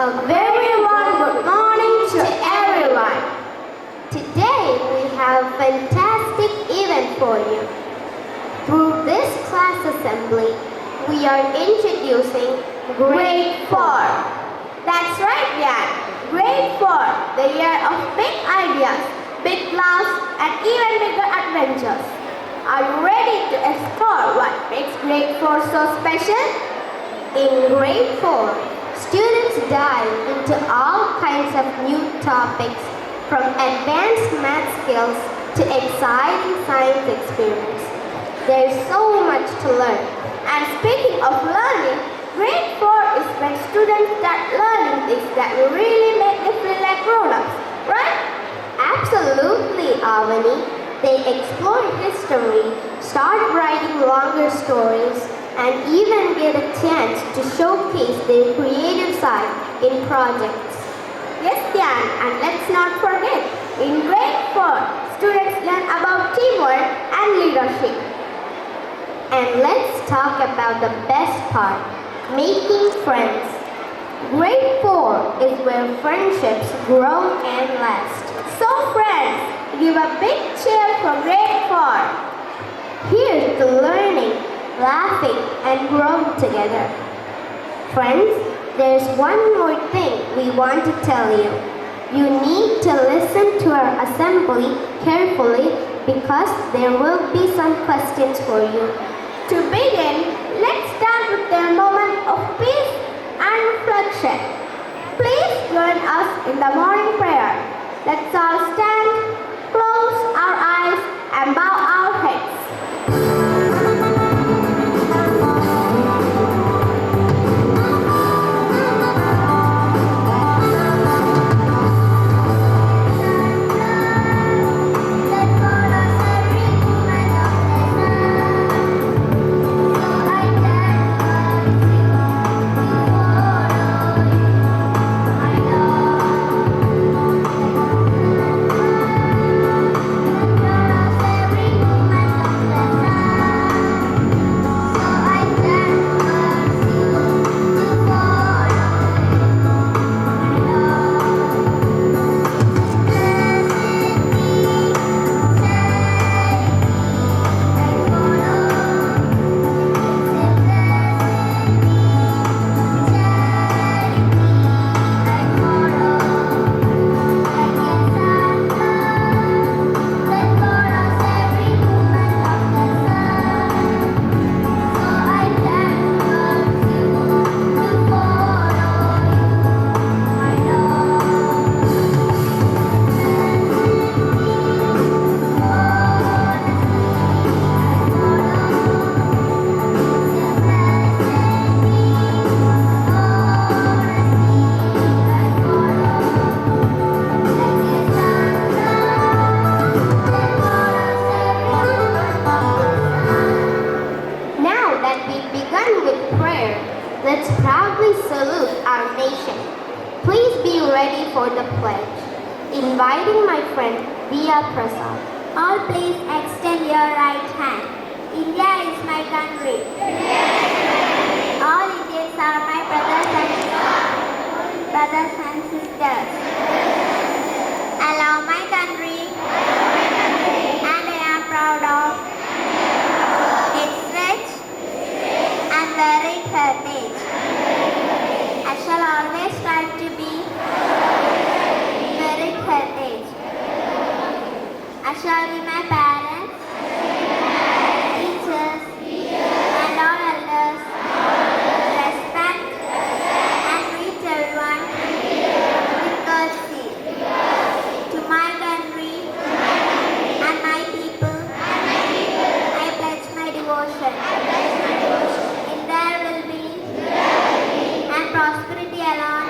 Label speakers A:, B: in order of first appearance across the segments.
A: A very warm good morning to everyone. Today we have a fantastic event for you. Through this class assembly, we are introducing Grade 4. That's right, Jan. Grade 4, the year of big ideas, big laughs, and even bigger adventures. Are you ready to explore what makes Grade 4 so special? In Grade 4, students dive into all kinds of new topics, from advanced math skills to exciting science experiments. There's so much to learn. And speaking of learning, Grade 4 is when students start learning things that will really make them feel like grown-ups, right? Absolutely, Avani. They explore history, start writing longer stories, and even get a chance to showcase their creative side in projects. Yes, Dhyan, and let's not forget, in Grade 4, students learn about teamwork and leadership. And let's talk about the best part, making friends. Grade 4 is where friendships grow and last. So friends, give a big cheer for Grade 4. Here's to learning, laughing, and growing together. Friends, there's one more thing we want to tell you. You need to listen to our assembly carefully because there will be some questions for you. To begin, let's start with a moment of peace and reflection. Please join us in the morning prayer. Let's all stand, close our eyes, and bow our heads. Let's proudly salute our nation. Please be ready for the pledge. Inviting my friend Dia Prasad.
B: All please extend your right hand. India is my country. All Indians are my brothers and sisters. I love my country and I am proud of its rich and varied heritage. I shall always strive to be varied heritage. I shall be my parents, teachers, and all elders, respect and treat everyone with courtesy. To my country and my people, I pledge my devotion. In their well-being and prosperity alone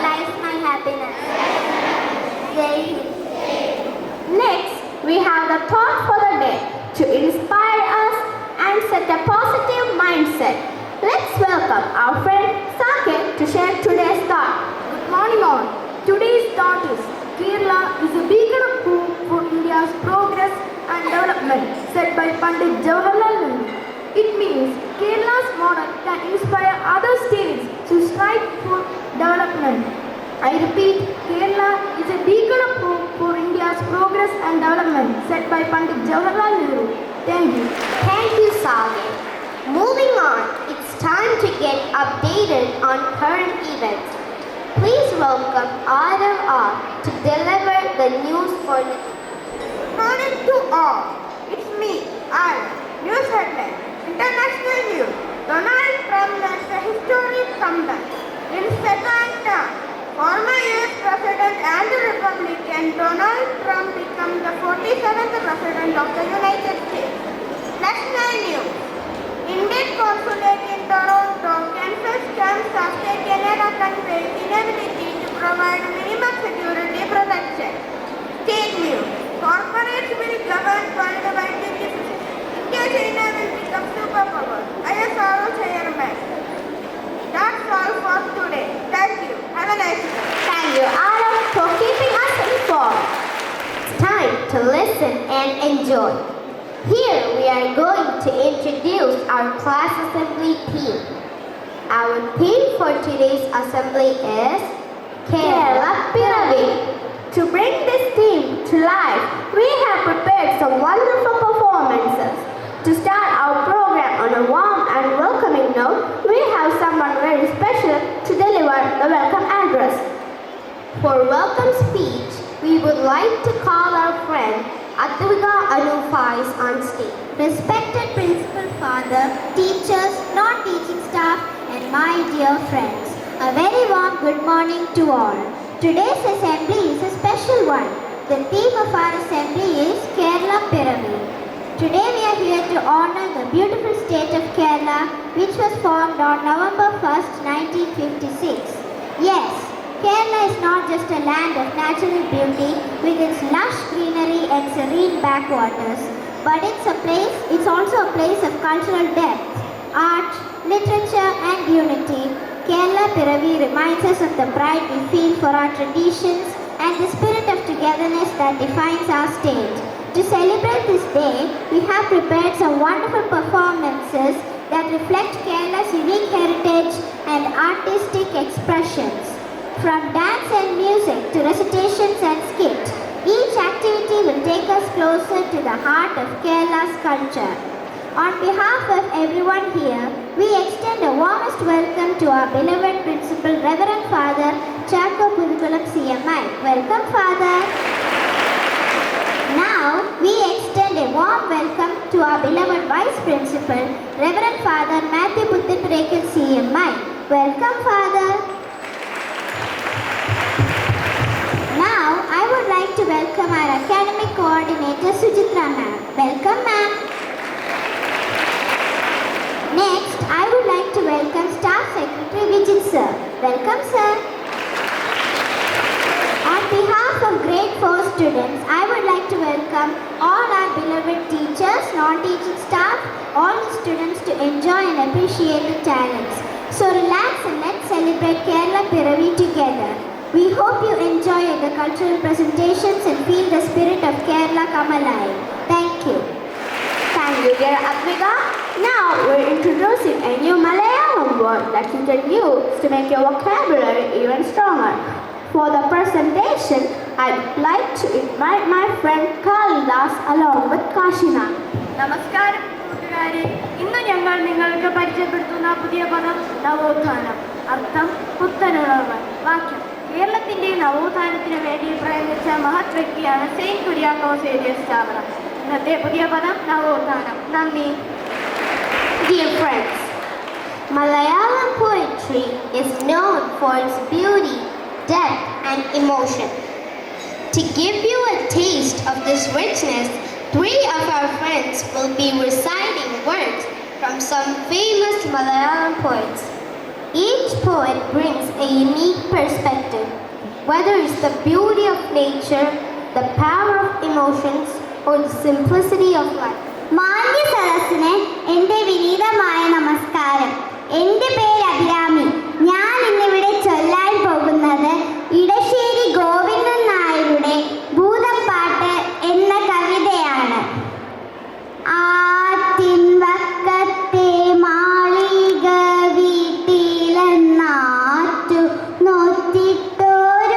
B: lies my happiness. Jai Hind.
A: Next, we have the thought for the day to inspire us and set a positive mindset. Let's welcome our friend Saket to share today's thought.
C: Good morning all. Today's thought is Kerala is a beacon of hope for India's progress and development set by Pandit Jawaharlal Nehru. It means Kerala's model can inspire other states to strive for I repeat, Kerala is a beacon of hope for India's progress and development, said by Pandit Jawaharlal Nehru. Thank you.
A: Thank you, Sagar. Moving on, it's time to get updated on current events. Please welcome Arav R to deliver the news for the
D: Morning to all. It's me, Al. News headline. International news. Donald Trump makes a historic comeback. In second term, former US President and Republican Donald Trump became the 47th President of the United States. National news. Indian consulate in Toronto cancels Trump's after Canada conveys inability to provide minimum security protection. State news. Corporates will govern world by 2050. India China will become superpower. ISRO chairman. That's all for today. Thank you. Have a nice day.
A: Thank you, Arav, for keeping us informed. It's time to listen and enjoy. Here we are going to introduce our class assembly team. Our theme for today's assembly is Kerala Piravi. To bring this theme to life, we have prepared some wonderful performances. To start our program on a warm and welcoming note, we have someone very special to deliver the welcome address. For welcome speech, we would like to call our friend Advika Anufais on stage.
B: Respected Principal Father, teachers, non-teaching staff, and my dear friends, a very warm good morning to all. Today's assembly is a special one. The theme of our assembly is Kerala Piravi. Today we are here to honor the beautiful state of Kerala, which was formed on November 1st, 1956. Yes, Kerala is not just a land of natural beauty with its lush greenery and serene backwaters, but it's also a place of cultural depth, art, literature and unity. Kerala Piravi reminds us of the pride we feel for our traditions and the spirit of togetherness that defines our state. To celebrate this day, we have prepared some wonderful performances that reflect Kerala's unique heritage and artistic expressions. From dance and music to recitations and skit, each activity will take us closer to the heart of Kerala's culture. On behalf of everyone here, we extend a warmest welcome to our beloved Principal, Reverend Father Chakko Pudukulam CMI. Welcome, Father. Now, we extend a warm welcome to our beloved Vice Principal, Reverend Father Matthew Puthipurekal CMI. Welcome, Father. Now, I would like to welcome our Academic Coordinator Sujitra ma'am. Welcome, ma'am. Next, I would like to welcome Staff Secretary Vijit sir. Welcome, sir. On behalf of grade 4 students, I would like to welcome all our beloved teachers, non-teaching staff, all the students to enjoy and appreciate the talents. So relax and let's celebrate Kerala Piravi together. We hope you enjoy the cultural presentations and feel the spirit of Kerala come alive. Thank you.
A: Thank you, dear Advika. Now we're introducing a new Malayalam word that you can use to make your vocabulary even stronger. For the presentation, I'd like to invite my friend Kalidas along with Kashina.
C: നമസ്കാരം കൂട്ടുകാരെ, ഇന്ന് ഞങ്ങൾ നിങ്ങൾക്ക് പരിചയപ്പെടുത്തുന്ന പുതിയ പദം നവോത്ഥാനം. അർത്ഥം പുത്തനുണർവ്. വാക്യം: കേരളത്തിന്റെ നവോത്ഥാനത്തിന് വേണ്ടി പ്രയത്നിച്ച മഹത് വ്യക്തിയാണ് സെയിന്റ് കുര്യാക്കോസ് ഏലിയസ് ചാവറ. ഇന്നത്തെ പുതിയ പദം നവോത്ഥാനം. നന്ദി.
A: Dear friends, Malayalam poetry is known for its beauty, depth and emotion. To give you a taste of this richness, 3 of our friends will be reciting words from some famous Malayalam poets. Each poet brings a unique perspective, whether it's the beauty of nature, the power of emotions, or the simplicity of life.
B: മാന്യ സദസ്സിന് എൻ്റെ വിനീതമായ നമസ്കാരം. എൻ്റെ പേര് അഭിരാമി. ഞാൻ ഇന്നിവിടെ ചൊല്ലാൻ പോകുന്നത് ഇടശ്ശേരി ഗോവിന്ദൻ നായരുടെ ഭൂതപ്പാട്ട് എന്ന കവിതയാണ്. ആറ്റിൻ വക്കത്തെ മാളിക വീട്ടിലെന്നാറ്റു നോറ്റിട്ടോര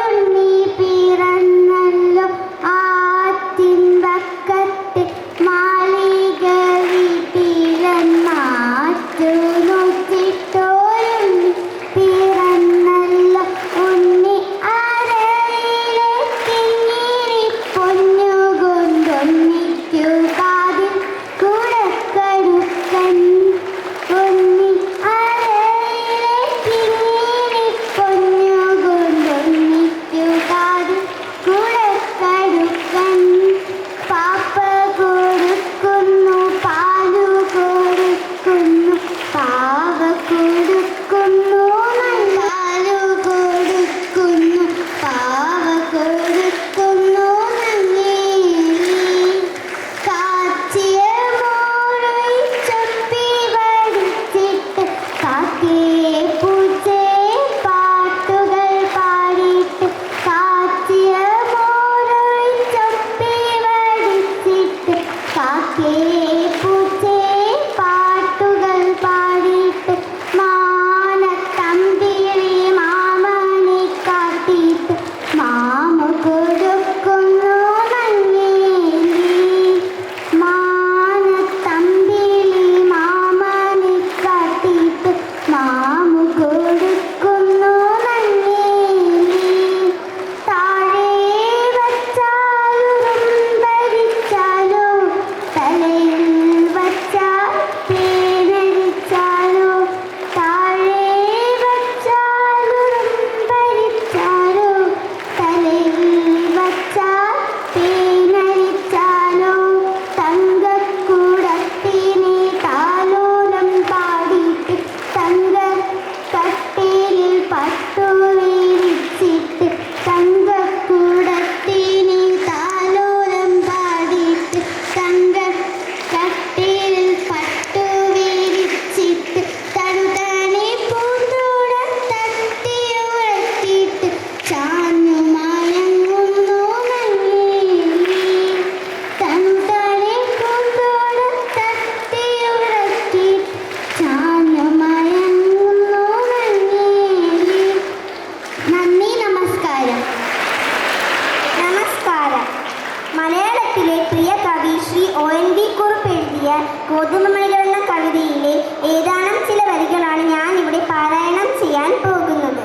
B: ഗോതമ്പുമണികൾ എന്ന കവിതയിലെ ഏതാനും ചില വരികളാണ് ഞാൻ ഇവിടെ പാരായണം ചെയ്യാൻ പോകുന്നത്.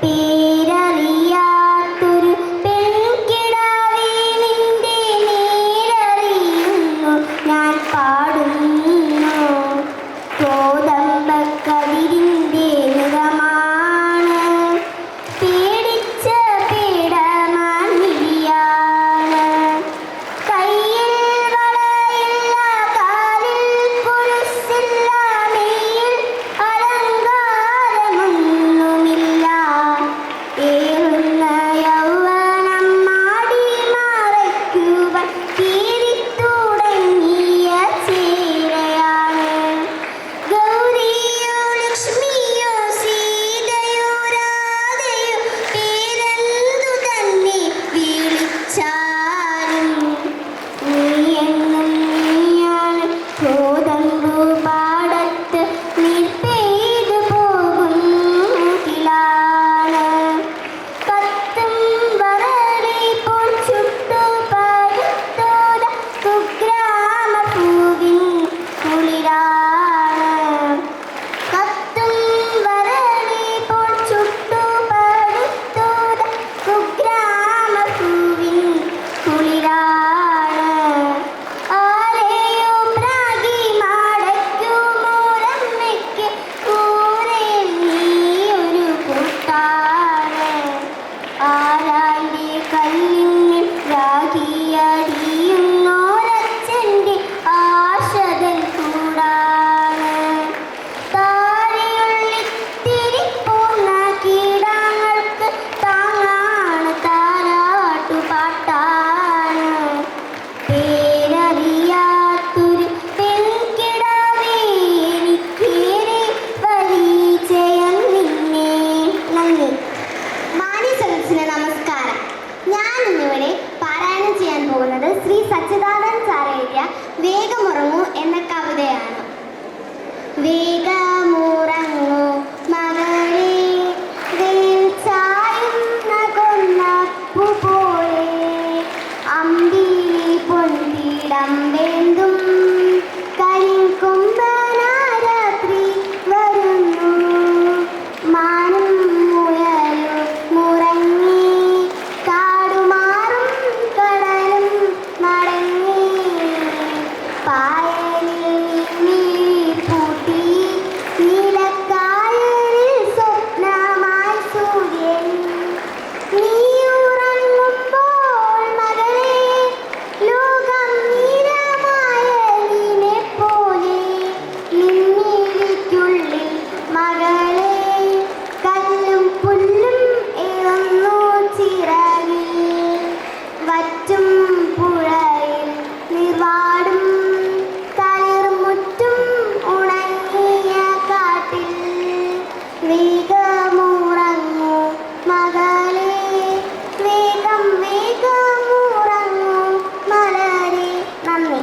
B: പേരറിയാത്തൊരു പെൺകിടാവേ നിന്റെ നേരറിയുന്നു ഞാൻ പാടുന്നു. ഗോതമ്പക്കതിരിന്റെ നിറമാണ് പേടിച്ച പേടമാനിരിയാണ്. കയ്യിൽ വളയില്ല, കാലിൽ കൊലുസില്ല, മെയ്യിൽ അലങ്കാരമൊന്നുമില്ല. ഏറുന്ന യൗവനം മാടി മറയ്ക്കുവാൻ തീരിത്തുടങ്ങിയ ചേരയാണ്. ഗൗരിയോ ലക്ഷ്മിയോ സീതയോ രാധയോ പേരെന്തു തന്നെ വിളിച്ചാലും നീയെന്നും നീയാണ്. ഗോതമ്പു പാടത്ത് നീർ പെയ്തു പോകുകിലാണ്. കത്തും വരളി പോൽ ചുട്ടു പഴുത്തോത കുഗ്രാമപ്പൂവിൻ കുളിരാണ്. കത്തും വരളി പോൽ ചുട്ടു പഴുത്തോത കുഗ്രാമപ്പൂവിൻ കുളിരാണ്. ആരെയോ പ്രാഗി മാടയ്ക്കുമോരമ്മയ്ക്ക് കൂരയിൽ നീയൊരു കൂട്ടാണ്. ആരാന്റെ കല്ലിങ്ങിൽ രാഗിയടിയുന്നോരച്ഛൻ്റെ ആശതൻ കൂടാണ്. താരയുള്ളിത്തിരി പൂർണ്ണ കീടങ്ങൾക്ക് താങ്ങാണ് താരാട്ടുപാട്ടാണ്. പേരറിയാത്തൊരു പെൺകിടാവേ എനിക്കേറെ പരിചയം നിന്നെ. നന്ദി. മാന്യസദസ്സിന് നമസ്കാരം. ഞാൻ ഇന്നിവിടെ പാരായണം ചെയ്യാൻ പോകുന്നത് ശ്രീ സച്ചിദാനന്ദൻ സാർ എഴുതിയ വേഗമുറങ്ങൂ എന്ന കവിതയാണ്. വേഗമുറങ്ങൂ മകളേ, വെയിൽ ചായുന്ന കൊന്നപ്പു പോലെ, അമ്പിളി പൊൻതിടം വേന്തും കരിങ്കൊമ്പനാരാത്രി വരുന്നു. മാനും മുയലും മുറങ്ങി, കാടുമാറും കടലും മടങ്ങി. പായലിൽ നീർ പൂട്ടി നീലക്കായലിൽ സ്വപ്നമായി സൂര്യൻ. നീ ഉറങ്ങുമ്പോൾ മകളെ, ലോകം നീലമായലിനെ പോലെ. നിന്നിരിക്കുള്ളിൽ മകളെ, കല്ലും പുല്ലും ഏറുന്നു ചിറകിൽ. വറ്റും പുഴയിൽ നീർവാടും തളിർമുറ്റും ഉണങ്ങിയ കാട്ടിൽ. വേഗമുറങ്ങൂ മകളെ, വേഗം വേഗമുറങ്ങൂ മലരെ. നന്ദി.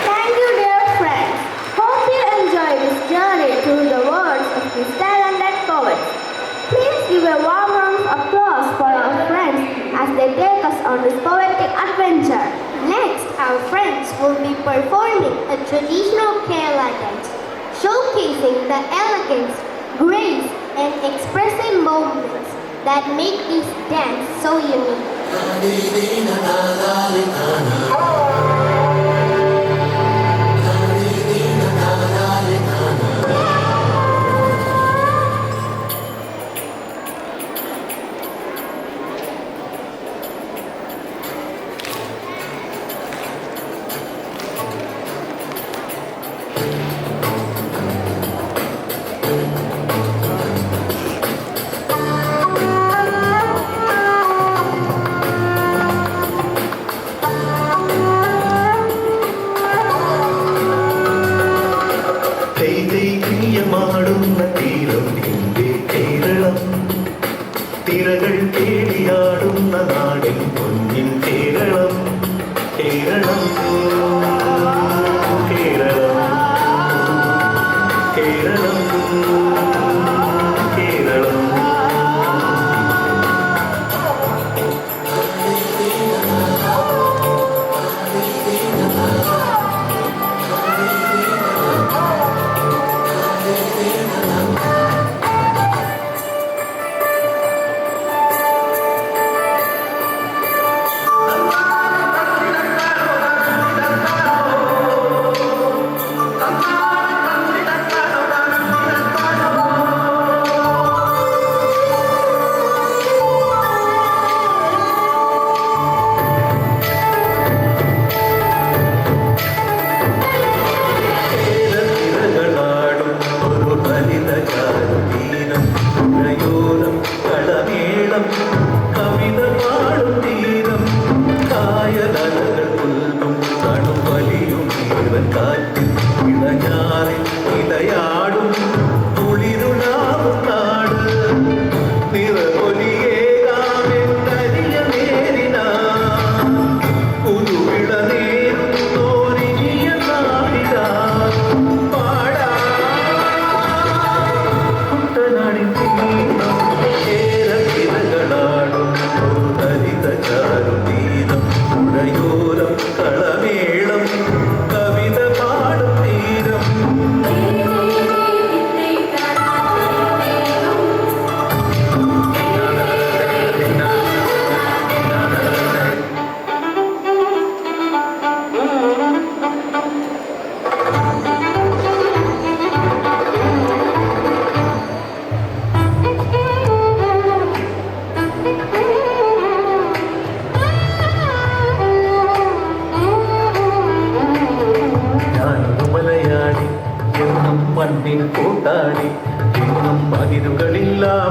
A: Thank you, dear friends. Hope you enjoy this journey through the words of these talented poets. Please give a warm round of applause for our friends as they take us on this poetic adventure. Next, our friends will be performing a traditional Kerala dance, showcasing the elegance, grace, and expressive movements that make this dance so unique.
E: മാടുന്ന തീരം എൻ്റെ കേരളം, തിരകൾ കേളിയാടുന്ന നാടിൻ പൊന്നിൻ കേരളം. കേരളം കേരളം കേരളം കേരളം.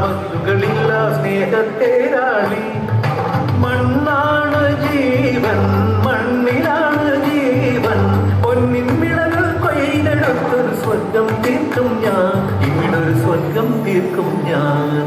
E: വാക്കുകളില്ല സ്നേഹത്തേരാളി. മണ്ണാണ് ജീവൻ, മണ്ണിലാണ് ജീവൻ. പൊന്നിൻ വിളകൾ കൊയ്തെടുത്തൊരു സ്വർഗം തീർക്കും ഞാൻ, ഇവിടൊരു സ്വർഗം തീർക്കും ഞാൻ.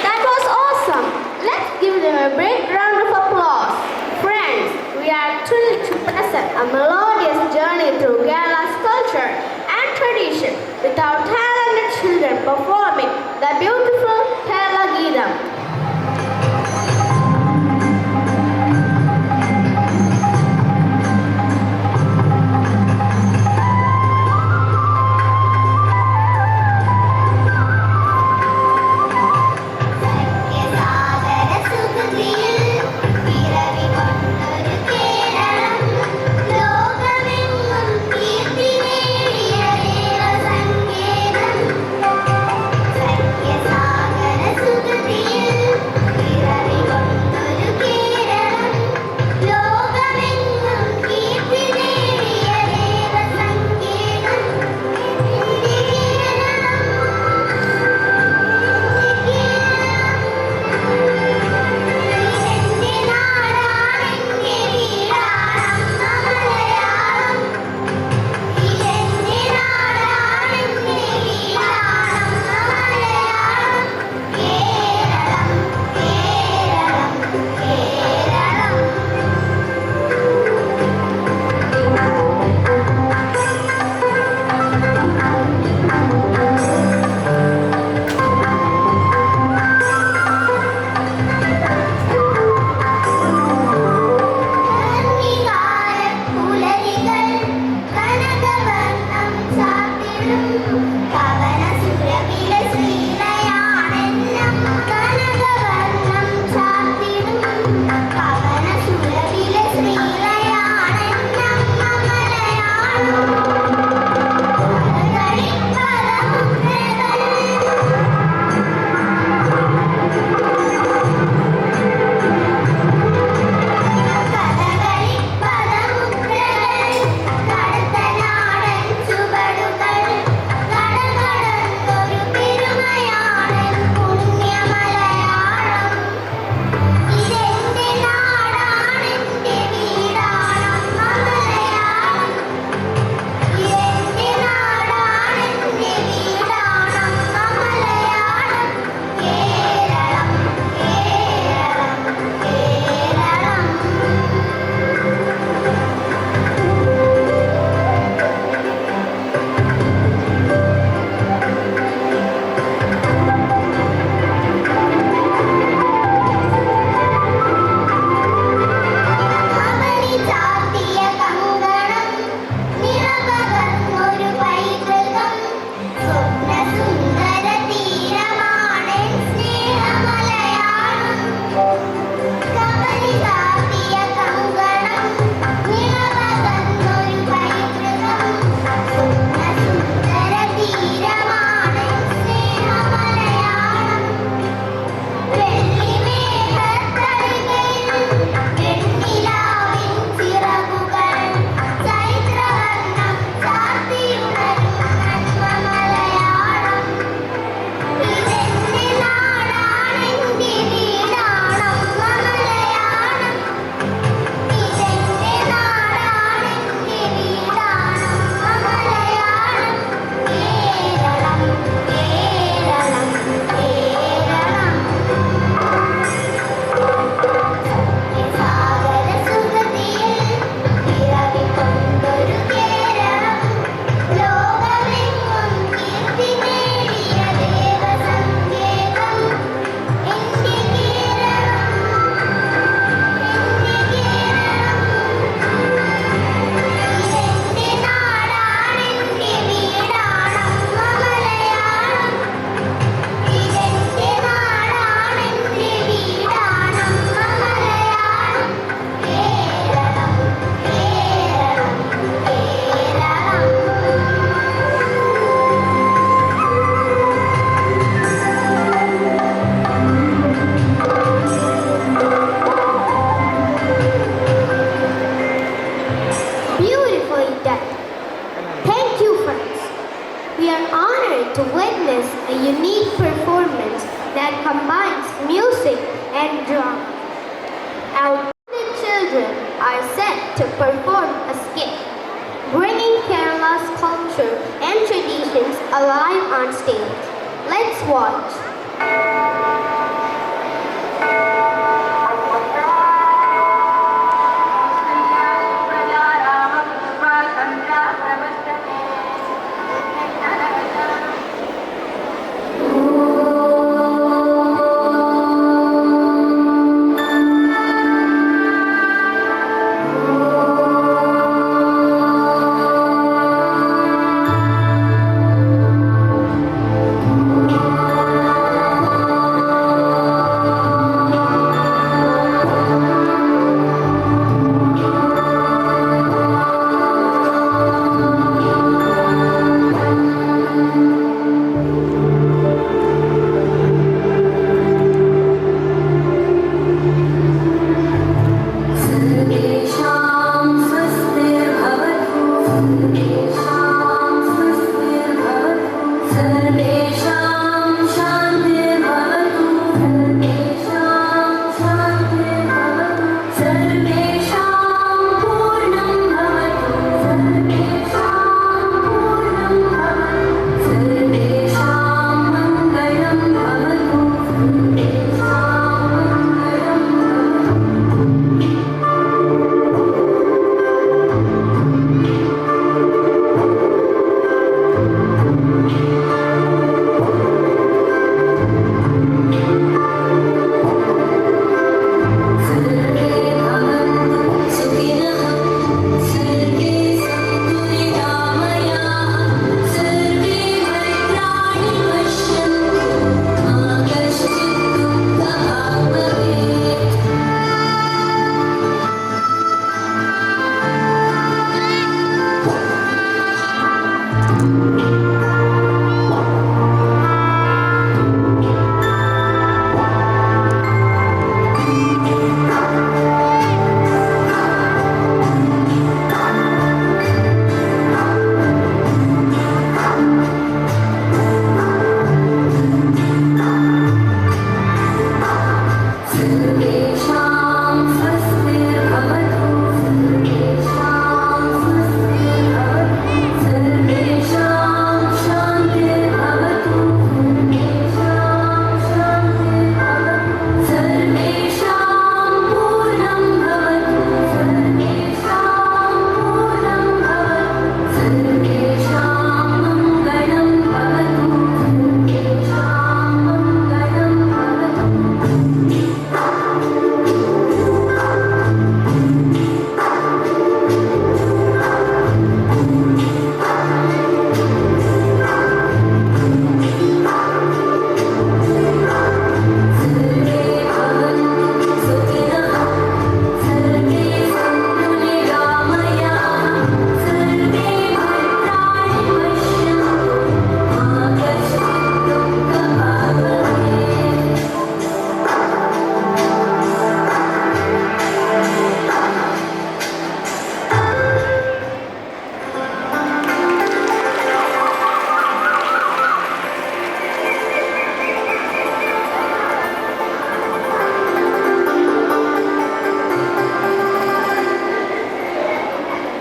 A: That was awesome. Let's give them a big round of applause. Friends, we are thrilled to present a melodious journey through Kerala's culture and tradition with our talented children performing the beautiful Kerala Geetham.
B: ലോക
A: Now the children are set to perform a skit, bringing Kerala's culture and traditions alive on stage. Let's watch.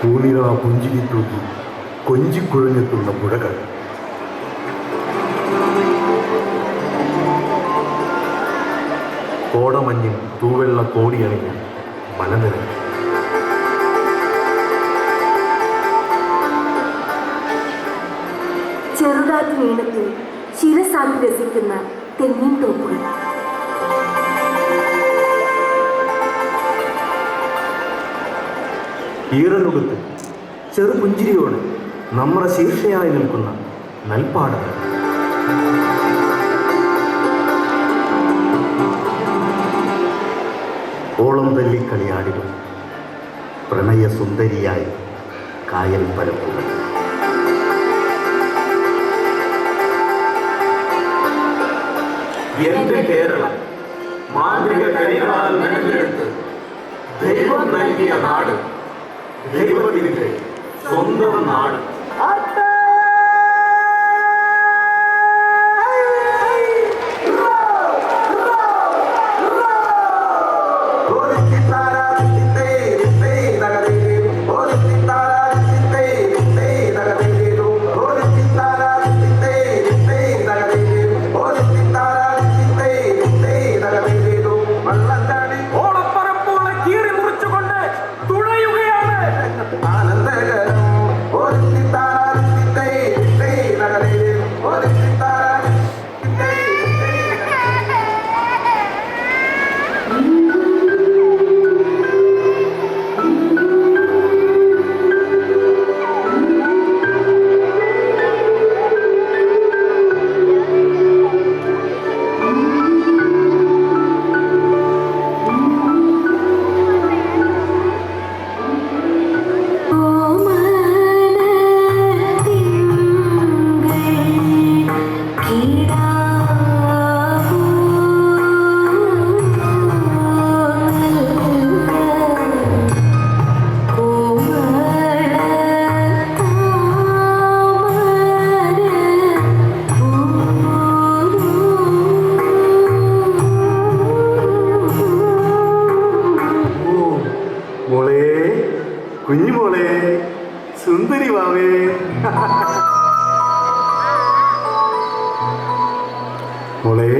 E: പൂനിര പുഞ്ചിരി തൂക്കി കൊഞ്ചിക്കുഴഞ്ഞെത്തുന്ന പുഴകൾ, കോടമഞ്ഞിൽ തൂവെള്ള കോടിയണിഞ്ഞ മലനിരകൾ,
F: ചെറുകാറ്റ് വീണത്തിൽ ശിരസാക്കി രസിക്കുന്ന തെങ്ങിൻ തോപ്പുകൾ,
E: ഈറനുടുത്ത് ചെറുപുഞ്ചിരിയോടെ നമ്മുടെ ശീർഷയായി നിൽക്കുന്ന നെൽപ്പാടങ്ങൾ, ഓളം തല്ലിക്കളിയാടിലും പ്രണയസുന്ദരിയായി കായൽ പരപ്പുകൾ, എന്റെ കേരളം മാന്ത്രിക കൈകളാൽ മെനഞ്ഞെടുത്ത് ദൈവം നൽകിയ നാട്, ദൈവത്തിന്റെ സ്വന്തം നാട്.
G: Hola, ¿qué tal?
E: കുഞ്ഞുമോളെ, സുന്ദരി വാവേ. മോളെ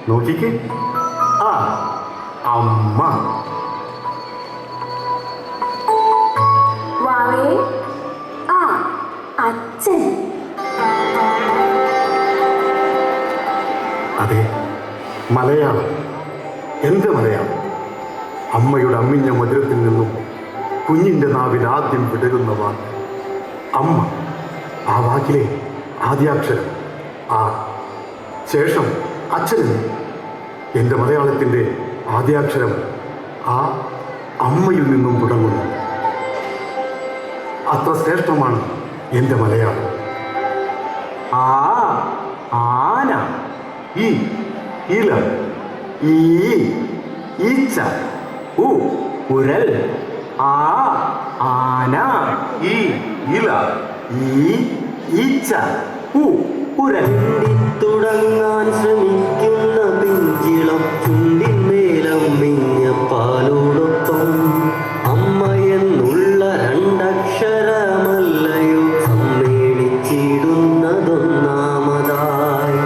E: നോക്കിക്കേ, ആ അമ്മ.
F: വാവേ, ആ അച്ഛൻ.
E: അതെ, മലയാളം, എൻ്റെ മലയാളം. അമ്മയുടെ അമ്മിഞ്ഞ മധുരത്തിൽ നിന്നും കുഞ്ഞിൻ്റെ നാവിൽ ആദ്യം വിടരുന്ന വാക്ക് അമ്മ. ആ വാക്കിലെ ആദ്യാക്ഷരം ആ, ശേഷം അച്ഛനും. എൻ്റെ മലയാളത്തിൻ്റെ ആദ്യാക്ഷരം ആ അമ്മയിൽ നിന്നും തുടങ്ങുന്നു. അത്ര ശ്രേഷ്ഠമാണ് എൻ്റെ മലയാളം. ആ ആന, ഈ ഇല, ഈ ഈച്ച, ഉ ഉരൽ, ആ ആന, ഈ ഇല, ഈ ഈച്ച, ഉ ഉരൽ.
G: തുടങ്ങാൻ ശ്രമിക്കുന്ന പിഞ്ചിളം ചുണ്ടിന്മേലമ്മിഞ്ഞ പാലോടൊപ്പം അമ്മ എന്നുള്ള രണ്ടക്ഷരമല്ലയോ സമ്മേളിച്ചിടുന്നതൊന്നാമതായി.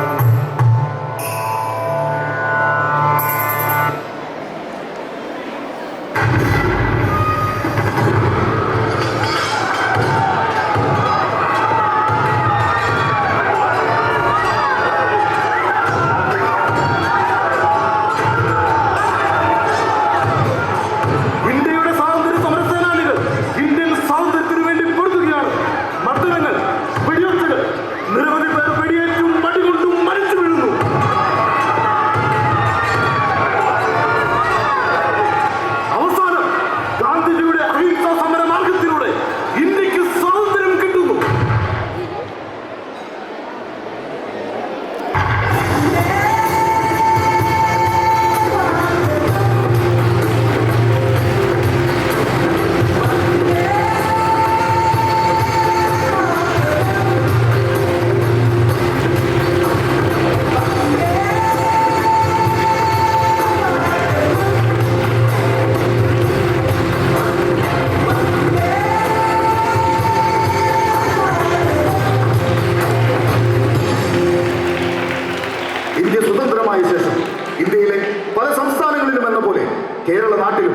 E: കേരള നാട്ടിലും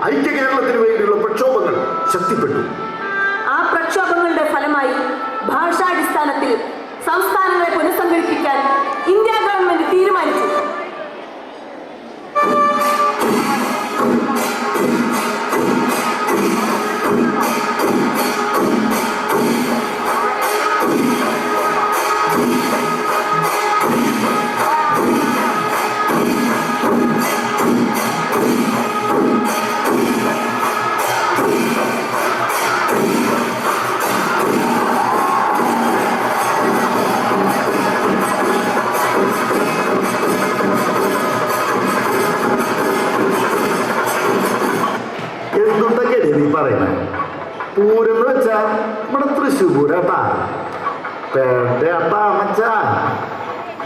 E: ഐക്യ കേരളത്തിന് വേണ്ടിയുള്ള പ്രക്ഷോഭങ്ങൾ ശക്തിപ്പെട്ടു.
F: ആ പ്രക്ഷോഭങ്ങളുടെ ഫലമായി ഭാഷാടിസ്ഥാനത്തിൽ സംസ്ഥാനങ്ങളെ പുനഃസംഘടിപ്പിക്കാൻ ഇന്ത്യ ഗവൺമെന്റ് തീരുമാനിച്ചു.
E: പൂരം വെച്ചാ ഇവിടെ തൃശ്ശൂരാട്ടാ, പേട്ടയാട്ടാ മച്ചാ.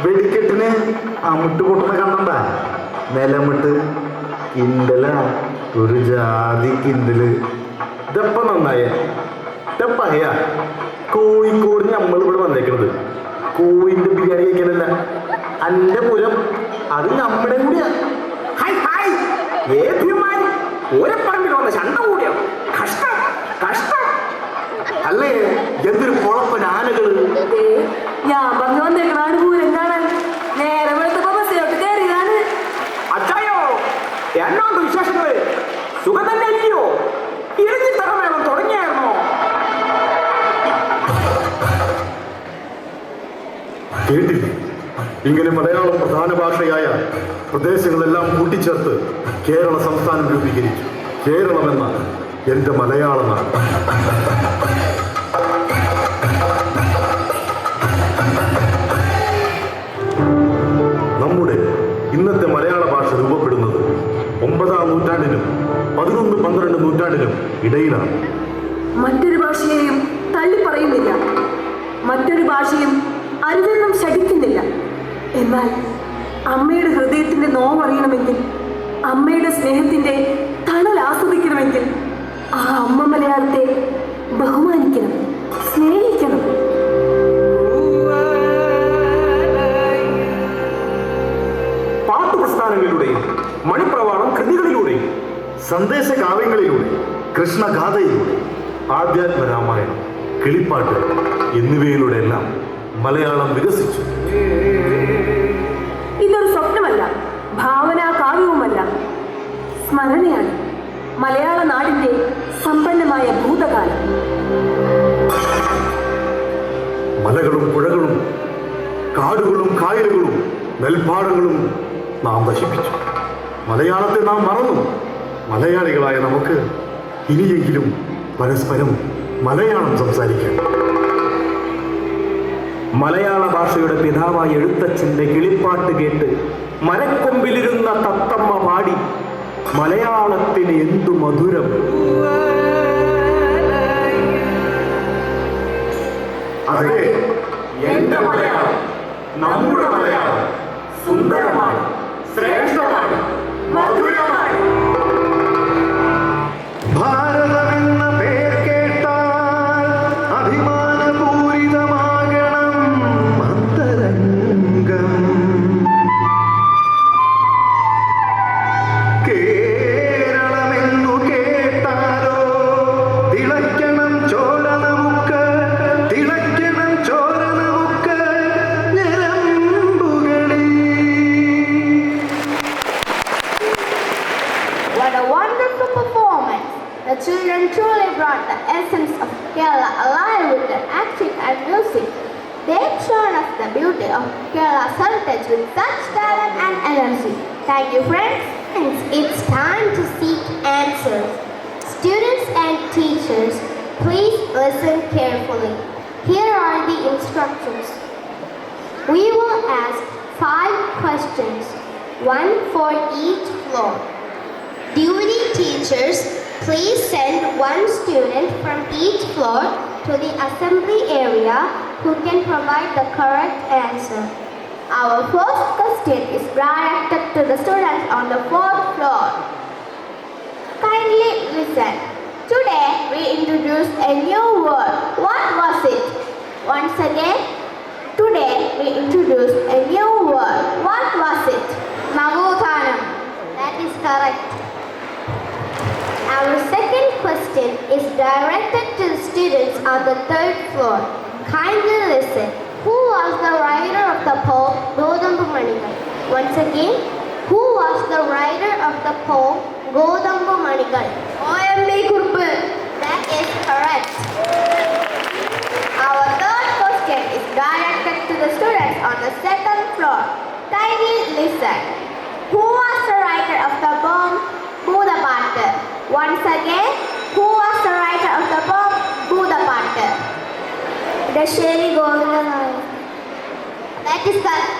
E: വെടിക്കെട്ടിന് അമിട്ട് പൊട്ടുന്ന കണ്ടണ്ട, നിലമിട്ട് കിണ്ടല, ഒരു ജാതി കിണ്ടല്. ഇതെപ്പ നന്നായ ഇതെപ്പയ കോഴിക്കോട് നമ്മൾ ഇവിടെ വന്നേക്കണത് കോഴിന്റെ ബിരിയാണി കഴിക്കാനല്ല, അന്റെ പുരം അത് നമ്മുടെ കൂടിയാ.
G: ഓരപ്പറമ്പിൽ വന്ന ചണ്ട കൂടിയോ? കഷ്ടം കഷ്ടം
E: അല്ലേ? എന്തൊരു കുഴപ്പൻ ആനകള്.
F: ഞാൻ പറഞ്ഞു വന്നേക്കണാണ് പൂരം കാണാൻ. നേരെ വെളുത്തപ്പോ ബസ്സിലോട്ട് കയറിയതാണ്.
G: അച്ചായോ, എന്നോണ്ട് വിശേഷങ്ങള് സുഖം തന്നെ അല്ലയോ? ഇടിഞ്ഞി തറമേളം തുടങ്ങിയായിരുന്നോ?
E: കേട്ടില്ലേ? ഇങ്ങനെ മലയാളം പ്രധാന ഭാഷയായ പ്രദേശങ്ങളെല്ലാം കൂട്ടിച്ചേർത്ത് കേരള സംസ്ഥാനം രൂപീകരിച്ചു. കേരളമെന്ന എൻ്റെ മലയാള നാട്. നമ്മുടെ ഇന്നത്തെ മലയാള ഭാഷ രൂപപ്പെടുന്നത് 9-ാം നൂറ്റാണ്ടിനും 11-12 നൂറ്റാണ്ടിനും ഇടയിലാണ്.
F: മറ്റൊരു ഭാഷയെയും തള്ളിപ്പറയുന്നില്ല, മറ്റൊരു ഭാഷയും അരുതെന്നും ശഠിക്കുന്നില്ല. എന്നാൽ അമ്മയുടെ ഹൃദയത്തിന്റെ നോവറിയണമെങ്കിൽ, അമ്മയുടെ സ്നേഹത്തിന്റെ തണൽ ആസ്വദിക്കണമെങ്കിൽ ആ അമ്മ മലയാളം
E: സന്ദേശ കാവ്യങ്ങളിലൂടെ, കൃഷ്ണഗാഥയിലൂടെ, ആധ്യാത്മ രാമായണം, കിളിപ്പാട്ട് എന്നിവയിലൂടെ എല്ലാം മലയാളം വികസിച്ചു.
F: ഇതൊരു സ്വപ്നമല്ല, ഭാവനാ കാവ്യവുമല്ല, സ്മരണയാണ്. മലയാള നാടിന്റെ സമ്പന്നമായ ഭൂതകാലം.
E: മലകളും പുഴകളും കാടുകളും കായലുകളും നെൽപ്പാടങ്ങളും നാം നശിപ്പിച്ചു. മലയാളത്തെ നാം മറന്നു. മലയാളികളായ നമുക്ക് ഇനിയെങ്കിലും പരസ്പരം മലയാളം സംസാരിക്കാം.
G: മലയാള ഭാഷയുടെ പിതാവായ എഴുത്തച്ഛന്റെ കിളിപ്പാട്ട് കേട്ട് മരക്കൊമ്പിലിരുന്ന തത്തമ്മ പാടി മലയാളത്തിന് എന്തു മധുരം.
E: അതെ, എന്റെ മലയാളം, നമ്മുടെ മലയാളം സുന്ദരമാണ്, ശ്രേഷ്ഠമാണ്, മധുരമാണ്. ഭാരതമെന്ന പേർ കേട്ടാൽ അഭിമാനപൂരിതമാകണം അന്തരംഗം. കേരളമെന്നു കേട്ടാലോ തിളയ്ക്കണം ചോര നമുക്ക്, തിളയ്ക്കണം ചോര നമുക്ക് ഞരമ്പുകളിൽ.
A: What a wonderful performance! The children truly brought the essence of Kerala alive with their acting and music. They've shown us the beauty of Kerala's heritage with such talent and energy. Thank you, friends. It's time to seek answers. Students and teachers, please listen carefully. Here are the instructions. We will ask 5 questions, 1 for each floor. Duty teachers, please send 1 student from each floor to the assembly area who can provide the correct answer. Our first question is directed to the students on the 4th floor. Kindly listen. Today we introduced a new word. What was it? Once again, today we introduced a new word. What was it? Navothanam. That is correct. Our second question is directed to the students on the 3rd floor. Kindly listen. Who was the writer of the poem Godambu Manigal? Once again, who was the writer of the poem Godambu Manigal? O.M.B. Kurpu. That is correct. Our third question is directed to the students on the 2nd floor. Kindly listen. Who was the writer of the poem Boodapaattu? Once again, who was the writer of the poem Boodapaattu? Dasheri Govindanayar. That is correct.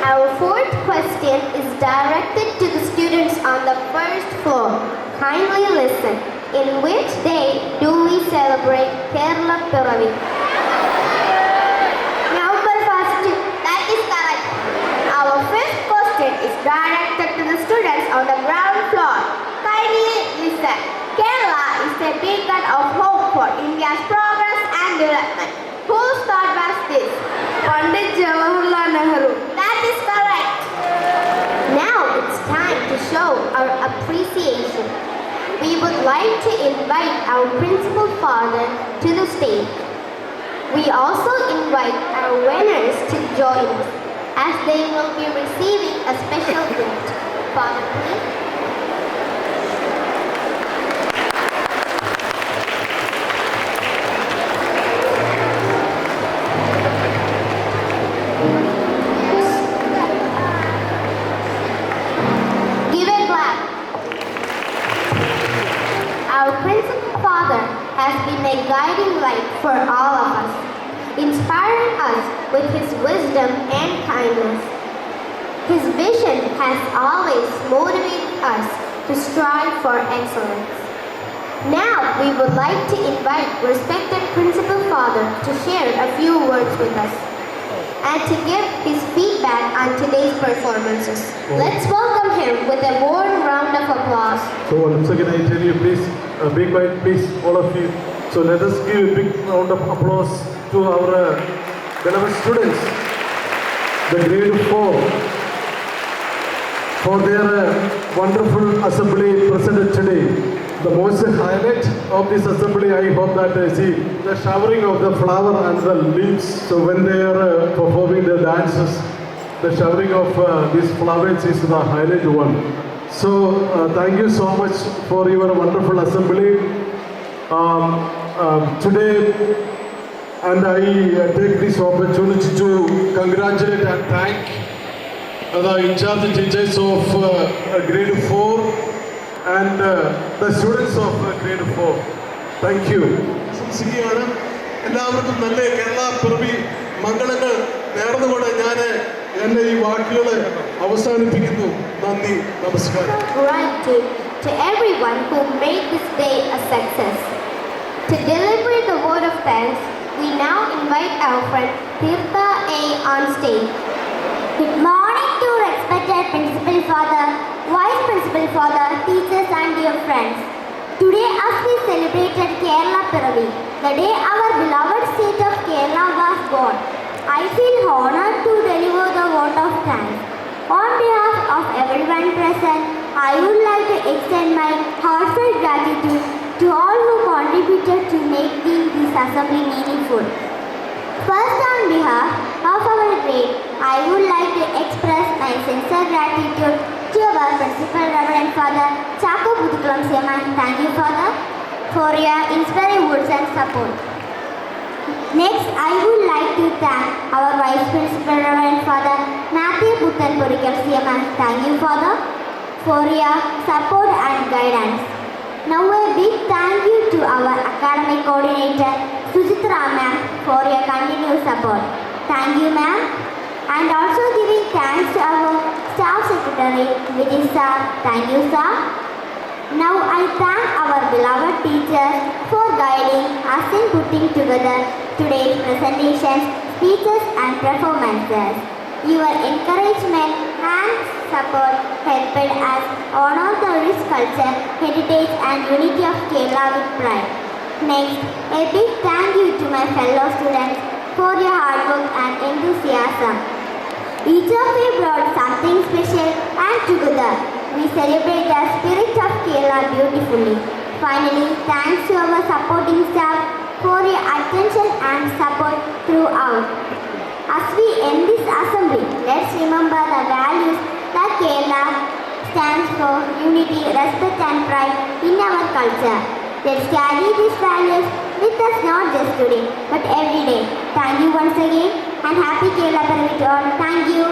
A: Our fourth question is directed to the students on the 1st floor. Kindly listen. In which day do we celebrate Kerala Piravi? November 1st. That is correct. Our 5th question is directed to the students on the ground floor. Kindly listen. Kerala is a beacon of hope for India's progress and development. Whose thought was this? Pandit Jawaharlal Nehru. That is correct. Now it's time to show our appreciation. We would like to invite our principal father to the stage. We also invite our winners to join us as they will be receiving a special gift. Father, please. Give a clap. Our principal father has been a guiding light for all of us, inspiring us with his wisdom and kindness. His vision has always motivated us to strive for excellence. Now we would like to invite respected principal father to share a few words with us and to give his feedback on today's performances. Let's welcome him with a warm round of applause.
H: So once again I tell you, please be quiet, please, all of you. So let us give a big round of applause to our beloved students, the grade 4, for their wonderful assembly presented today. The most highlight of this assembly, I hope that see the showering of the flower and the leaves. So when they are performing the dances, the showering of these flowers is the highlight one. So thank you so much for your wonderful assembly today. And I take this opportunity to congratulate and thank the in-charge teachers of grade 4 and the students of grade 4. Thank you.
I: ആശംസിക്കുകയാണ്. എല്ലാവർക്കും നല്ല കേരള പിറവി മംഗളങ്ങൾ നേർന്നുകൊണ്ട് ഞാൻ എൻ്റെ ഈ വാക്കുകൾ അവസാനിപ്പിക്കുന്നു. നന്ദി, നമസ്കാരം.
A: Gratitude to everyone who made this day a success. To deliver the word of thanks, we now invite our friend Tirtha A on stage.
B: Good morning to respected Principal Father, Vice Principal Father, teachers and dear friends. Today as we celebrated Kerala Piravi, the day our beloved state of Kerala was born, I feel honored to deliver the vote of thanks. On behalf of everyone present, I would like to extend my heartfelt gratitude to all who contributed to making this assembly meaningful. First, on behalf of our grade, I would like to express my sincere gratitude to our Principal Reverend Father Chako Puthukulam Seman. Thank you, Father, for your inspiring words and support. Next, I would like to thank our Vice Principal Reverend Father Matthew Puthan Porikal Seman. Thank you, Father, for your support and guidance. Now a big thank you to our academic coordinator Sujitra ma'am for your continued support. Thank you, ma'am. And also giving thanks to our staff secretary Vijay sir. Thank you, sir. Now I thank our beloved teachers for guiding us in putting together today's presentations, speeches and performances. Your encouragement and support helped us honor the rich culture, heritage and unity of Kerala with pride. Next, a big thank you to my fellow students for your hard work and enthusiasm. Each of you brought something special and together we celebrate the spirit of Kerala beautifully. Finally, thanks to our supporting staff for your attention and support throughout. As we end this assembly, let's remember the values that Kerala stands for: unity, respect and pride in our culture. Let's carry these values with us not just today, but every day. Thank you once again and happy Kerala Piravi to all. Thank you.